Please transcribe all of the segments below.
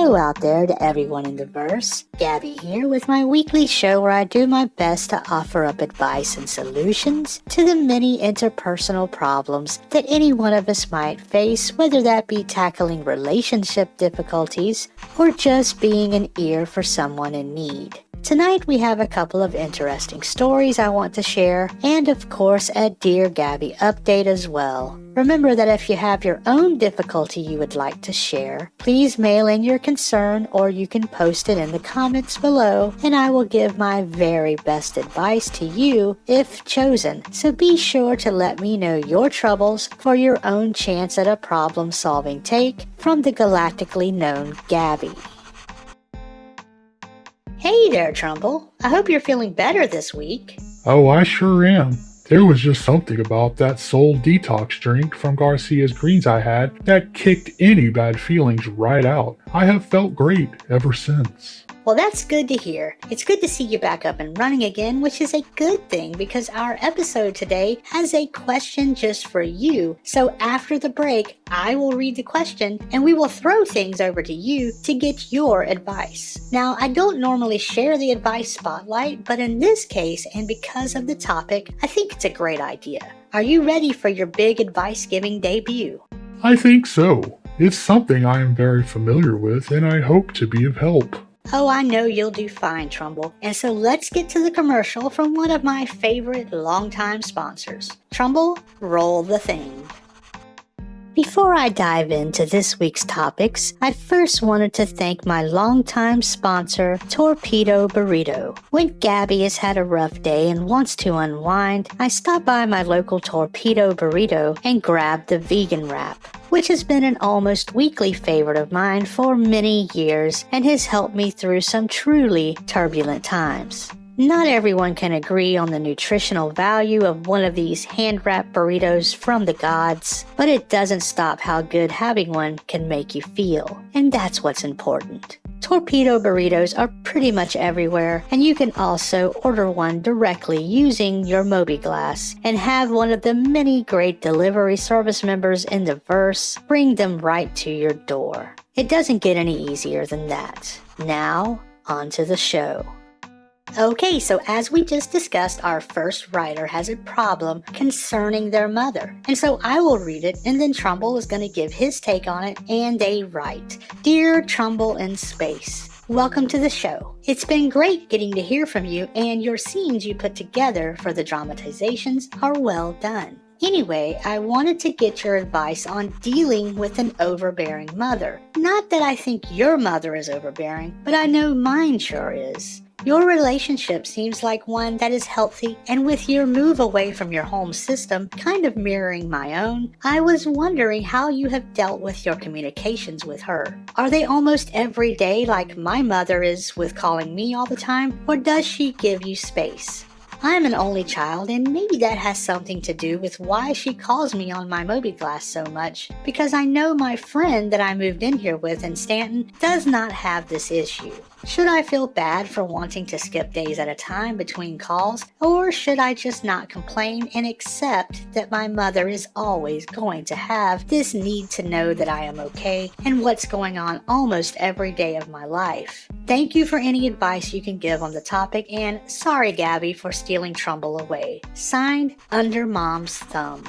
Hello out there to everyone in the verse. Gabby here with my weekly show where I do my best to offer up advice and solutions to the many interpersonal problems that any one of us might face, whether that be tackling relationship difficulties or just being an ear for someone in need. Tonight we have a couple of interesting stories I want to share, and of course a Dear Gabby update as well. Remember that if you have your own difficulty you would like to share, please mail in your concern or you can post it in the comments below, and I will give my very best advice to you if chosen. So be sure to let me know your troubles for your own chance at a problem-solving take from the galactically known Gabby. Hey there, Trumbull. I hope you're feeling better this week. Oh, I sure am. There was just something about that soul detox drink from Garcia's Greens I had that kicked any bad feelings right out. I have felt great ever since. Well, that's good to hear. It's good to see you back up and running again, which is a good thing because our episode today has a question just for you. So after the break, I will read the question and we will throw things over to you to get your advice. Now, I don't normally share the advice spotlight, but in this case, and because of the topic, I think it's a great idea. Are you ready for your big advice-giving debut? I think so. It's something I am very familiar with and I hope to be of help. Oh, I know you'll do fine, Trumbull. And so let's get to the commercial from one of my favorite longtime sponsors. Trumbull, roll the thing. Before I dive into this week's topics, I first wanted to thank my longtime sponsor, Torpedo Burrito. When Gabby has had a rough day and wants to unwind, I stop by my local Torpedo Burrito and grab the vegan wrap, which has been an almost weekly favorite of mine for many years and has helped me through some truly turbulent times. Not everyone can agree on the nutritional value of one of these hand-wrapped burritos from the gods, but it doesn't stop how good having one can make you feel, and that's what's important. Torpedo burritos are pretty much everywhere, and you can also order one directly using your MobiGlass and have one of the many great delivery service members in the verse bring them right to your door. It doesn't get any easier than that. Now, on to the show. Okay, so as we just discussed, our first writer has a problem concerning their mother. And so I will read it, and then Trumbull is going to give his take on it, and they write, Dear Trumbull in Space, welcome to the show. It's been great getting to hear from you, and your scenes you put together for the dramatizations are well done. Anyway, I wanted to get your advice on dealing with an overbearing mother. Not that I think your mother is overbearing, but I know mine sure is. Your relationship seems like one that is healthy, and with your move away from your home system kind of mirroring my own, I was wondering how you have dealt with your communications with her. Are they almost every day like my mother is with calling me all the time, or does she give you space? I'm an only child, and maybe that has something to do with why she calls me on my MobiGlass so much, because I know my friend that I moved in here with in Stanton does not have this issue. Should I feel bad for wanting to skip days at a time between calls, or should I just not complain and accept that my mother is always going to have this need to know that I am okay and what's going on almost every day of my life? Thank you for any advice you can give on the topic, and sorry Gabby for stealing Trumbull away. Signed, Under Mom's Thumb.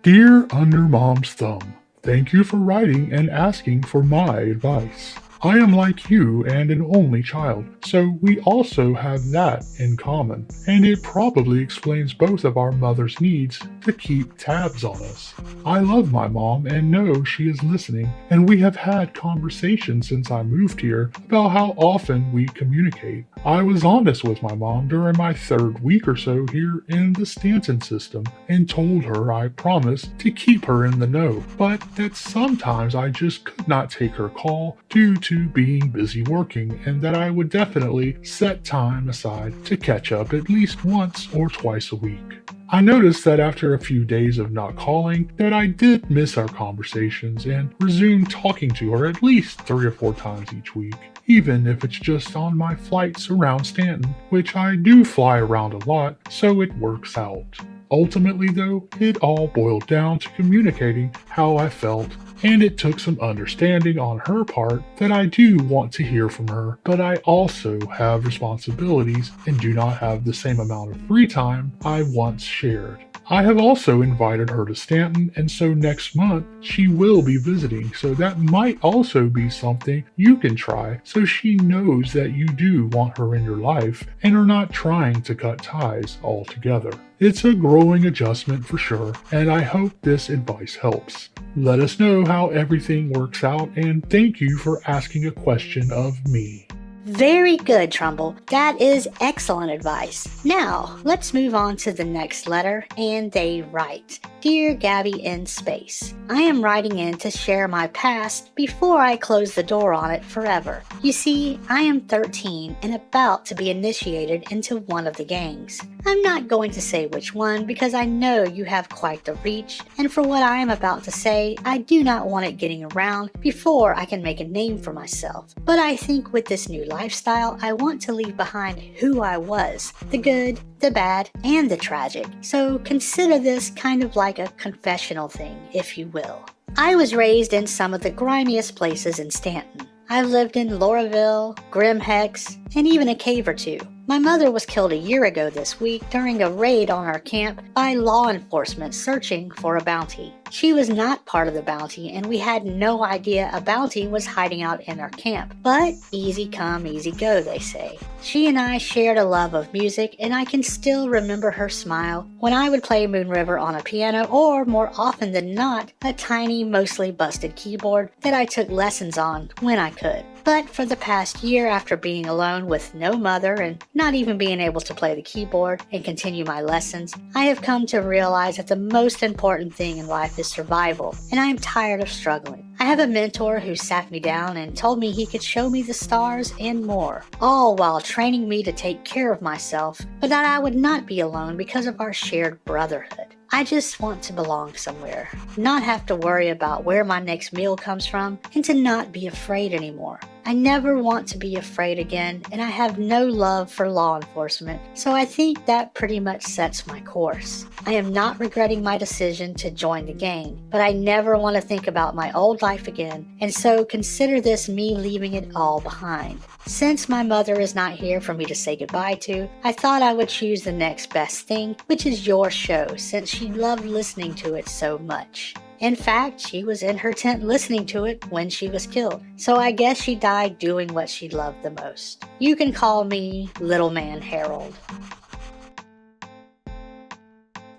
Dear Under Mom's Thumb, thank you for writing and asking for my advice. I am like you and an only child, so we also have that in common, and it probably explains both of our mother's needs to keep tabs on us. I love my mom and know she is listening, and we have had conversations since I moved here about how often we communicate. I was honest with my mom during my third week or so here in the Stanton system and told her I promised to keep her in the know, but that sometimes I just could not take her call due to being busy working, and that I would definitely set time aside to catch up at least once or twice a week. I noticed that after a few days of not calling that I did miss our conversations and resumed talking to her at least 3 or 4 times each week, even if it's just on my flights around Stanton, which I do fly around a lot, so it works out. Ultimately though, it all boiled down to communicating how I felt and it took some understanding on her part that I do want to hear from her, but I also have responsibilities and do not have the same amount of free time I once shared. I have also invited her to Stanton, and so next month she will be visiting, so that might also be something you can try so she knows that you do want her in your life and are not trying to cut ties altogether. It's a growing adjustment for sure, and I hope this advice helps. Let us know how everything works out, and thank you for asking a question of me. Very good, Trumbull. That is excellent advice. Now, let's move on to the next letter, and they write, Dear Gabby in Space, I am writing in to share my past before I close the door on it forever. You see, I am 13 and about to be initiated into one of the gangs. I'm not going to say which one because I know you have quite the reach, and for what I am about to say, I do not want it getting around before I can make a name for myself. But I think with this new lifestyle, I want to leave behind who I was, the good, the bad, and the tragic. So consider this kind of like a confessional thing, if you will. I was raised in some of the grimiest places in Stanton. I've lived in Lauraville, Grimhex, and even a cave or two. My mother was killed a year ago this week during a raid on our camp by law enforcement searching for a bounty. She was not part of the bounty, and we had no idea a bounty was hiding out in our camp. But easy come, easy go, they say. She and I shared a love of music, and I can still remember her smile when I would play Moon River on a piano, or more often than not, a tiny, mostly busted keyboard that I took lessons on when I could. But for the past year, after being alone with no mother and not even being able to play the keyboard and continue my lessons, I have come to realize that the most important thing in life is survival, and I am tired of struggling. I have a mentor who sat me down and told me he could show me the stars and more, all while training me to take care of myself, but that I would not be alone because of our shared brotherhood. I just want to belong somewhere, not have to worry about where my next meal comes from, and to not be afraid anymore. I never want to be afraid again, and I have no love for law enforcement, so I think that pretty much sets my course. I am not regretting my decision to join the gang, but I never want to think about my old life again, and so consider this me leaving it all behind. Since my mother is not here for me to say goodbye to, I thought I would choose the next best thing, which is your show, since she loved listening to it so much. In fact, she was in her tent listening to it when she was killed, so I guess she died doing what she loved the most. You can call me Little Man Harold.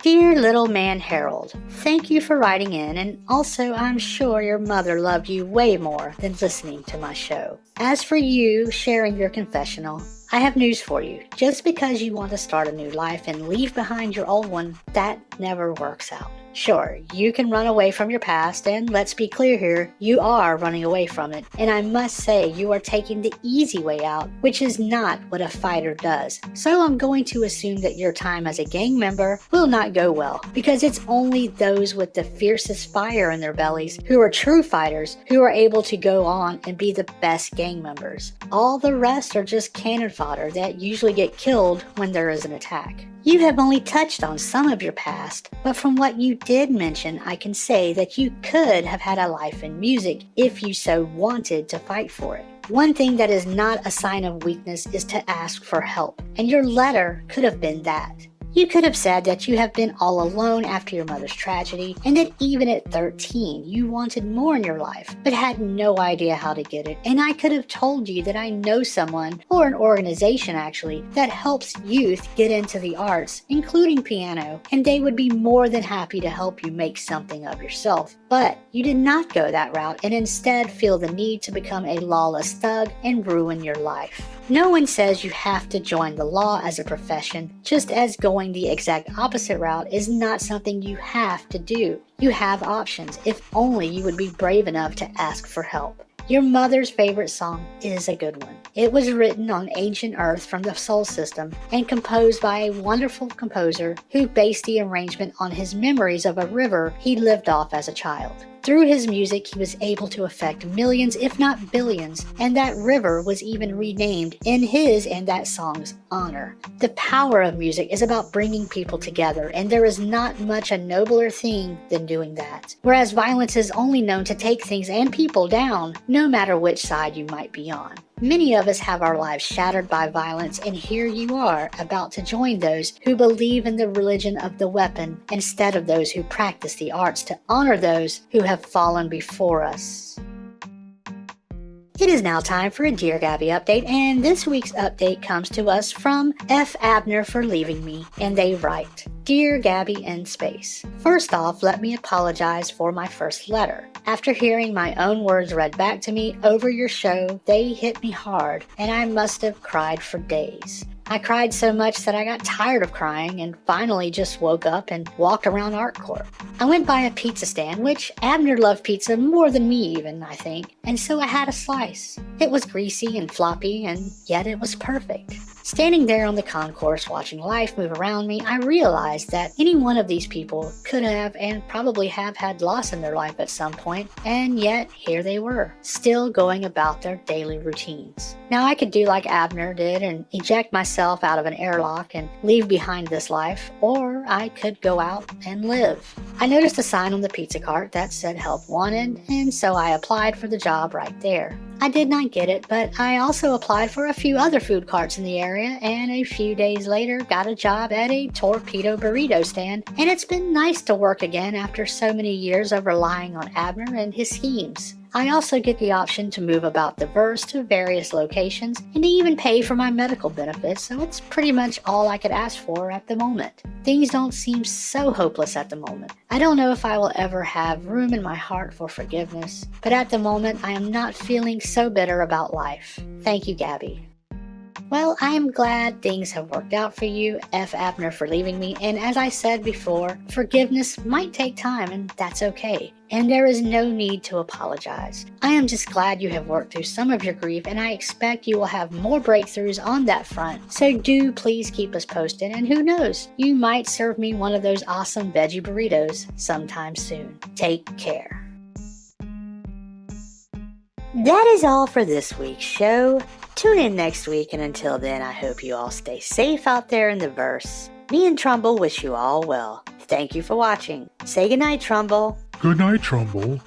Dear Little Man Harold, thank you for writing in, and also I'm sure your mother loved you way more than listening to my show. As for you sharing your confessional, I have news for you. Just because you want to start a new life and leave behind your old one, that never works out. Sure, you can run away from your past, and let's be clear here, you are running away from it. And I must say, you are taking the easy way out, which is not what a fighter does. So I'm going to assume that your time as a gang member will not go well, because it's only those with the fiercest fire in their bellies who are true fighters who are able to go on and be the best gang members. All the rest are just cannon fodder that usually get killed when there is an attack. You have only touched on some of your past, but from what you did mention, I can say that you could have had a life in music if you so wanted to fight for it. One thing that is not a sign of weakness is to ask for help, and your letter could have been that. You could have said that you have been all alone after your mother's tragedy, and that even at 13, you wanted more in your life, but had no idea how to get it. And I could have told you that I know someone, or an organization actually, that helps youth get into the arts, including piano, and they would be more than happy to help you make something of yourself. But you did not go that route, and instead feel the need to become a lawless thug and ruin your life. No one says you have to join the law as a profession, just as going the exact opposite route is not something you have to do. You have options, if only you would be brave enough to ask for help. Your mother's favorite song is a good one. It was written on ancient earth from the Sol system and composed by a wonderful composer who based the arrangement on his memories of a river he lived off as a child. Through his music, he was able to affect millions, if not billions, and that river was even renamed in his and that song's honor. The power of music is about bringing people together, and there is not much a nobler thing than doing that. Whereas violence is only known to take things and people down, no matter which side you might be on. Many of us have our lives shattered by violence, and here you are, about to join those who believe in the religion of the weapon instead of those who practice the arts to honor those who have fallen before us. It is now time for a Dear Gabby update, and this week's update comes to us from F. Abner for leaving me, and they write, Dear Gabby in space. First off, let me apologize for my first letter. After hearing my own words read back to me over your show, they hit me hard, and I must have cried for days. I cried so much that I got tired of crying and finally just woke up and walked around Art Court. I went by a pizza stand, which Abner loved pizza more than me even, I think, and so I had a slice. It was greasy and floppy, and yet it was perfect. Standing there on the concourse watching life move around me, I realized that any one of these people could have and probably have had loss in their life at some point, and yet here they were, still going about their daily routines. Now I could do like Abner did and eject myself out of an airlock and leave behind this life, or I could go out and live. I noticed a sign on the pizza cart that said help wanted, and so I applied for the job right there. I did not get it, but I also applied for a few other food carts in the area, and a few days later got a job at a torpedo burrito stand, and it's been nice to work again after so many years of relying on Abner and his schemes. I also get the option to move about the verse to various locations and to even pay for my medical benefits, so it's pretty much all I could ask for at the moment. Things don't seem so hopeless at the moment. I don't know if I will ever have room in my heart for forgiveness, but at the moment I am not feeling so bitter about life. Thank you, Gabby. Well, I am glad things have worked out for you, F. Abner for leaving me, and as I said before, forgiveness might take time, and that's okay. And there is no need to apologize. I am just glad you have worked through some of your grief, and I expect you will have more breakthroughs on that front. So do please keep us posted, and who knows, you might serve me one of those awesome veggie burritos sometime soon. Take care. That is all for this week's show. Tune in next week, and until then, I hope you all stay safe out there in the verse. Me and Trumbull wish you all well. Thank you for watching. Say goodnight, Trumbull. Good night, Trumbull.